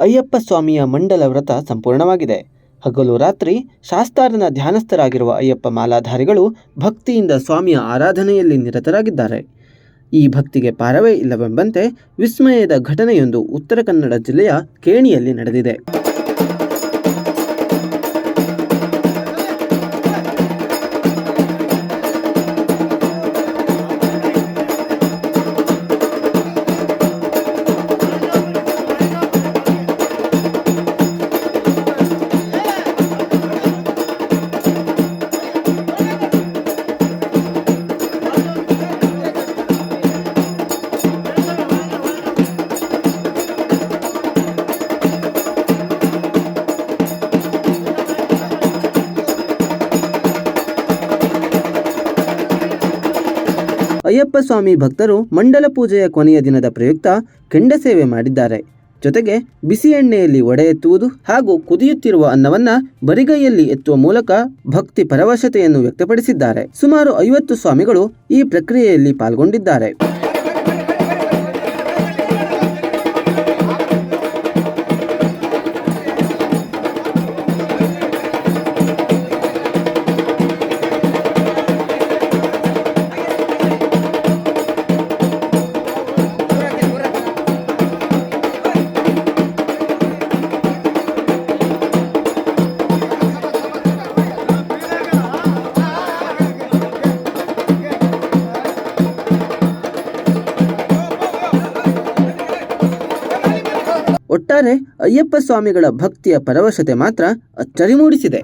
ಅಯ್ಯಪ್ಪ ಸ್ವಾಮಿಯ ಮಂಡಲ ವ್ರತ ಸಂಪೂರ್ಣವಾಗಿದೆ. ಹಗಲು ರಾತ್ರಿ ಶಾಸ್ತಾರನ ಧ್ಯಾನಸ್ಥರಾಗಿರುವ ಅಯ್ಯಪ್ಪ ಮಾಲಾಧಾರಿಗಳು ಭಕ್ತಿಯಿಂದ ಸ್ವಾಮಿಯ ಆರಾಧನೆಯಲ್ಲಿ ನಿರತರಾಗಿದ್ದಾರೆ. ಈ ಭಕ್ತಿಗೆ ಪಾರವೇ ಇಲ್ಲವೆಂಬಂತೆ ವಿಸ್ಮಯದ ಘಟನೆಯೊಂದು ಉತ್ತರ ಕನ್ನಡ ಜಿಲ್ಲೆಯ ಕೇಣಿಯಲ್ಲಿ ನಡೆದಿದೆ. ಅಯ್ಯಪ್ಪ ಸ್ವಾಮಿ ಭಕ್ತರು ಮಂಡಲ ಪೂಜೆಯ ಕೊನೆಯ ದಿನದ ಪ್ರಯುಕ್ತ ಕೆಂಡ ಸೇವೆ ಮಾಡಿದ್ದಾರೆ. ಜೊತೆಗೆ ಬಿಸಿ ಎಣ್ಣೆಯಲ್ಲಿ ಒಡೆ ಎತ್ತುವುದು ಹಾಗೂ ಕುದಿಯುತ್ತಿರುವ ಅನ್ನವನ್ನ ಬರಿಗೈಯಲ್ಲಿ ಎತ್ತುವ ಮೂಲಕ ಭಕ್ತಿ ಪರವಶತೆಯನ್ನು ವ್ಯಕ್ತಪಡಿಸಿದ್ದಾರೆ. ಸುಮಾರು 50 ಸ್ವಾಮಿಗಳು ಈ ಪ್ರಕ್ರಿಯೆಯಲ್ಲಿ ಪಾಲ್ಗೊಂಡಿದ್ದಾರೆ. ಒಟ್ಟಾರೆ ಅಯ್ಯಪ್ಪ ಸ್ವಾಮಿಗಳ ಭಕ್ತಿಯ ಪರವಶತೆ ಮಾತ್ರ ಅಚ್ಚರಿ ಮೂಡಿಸಿದೆ.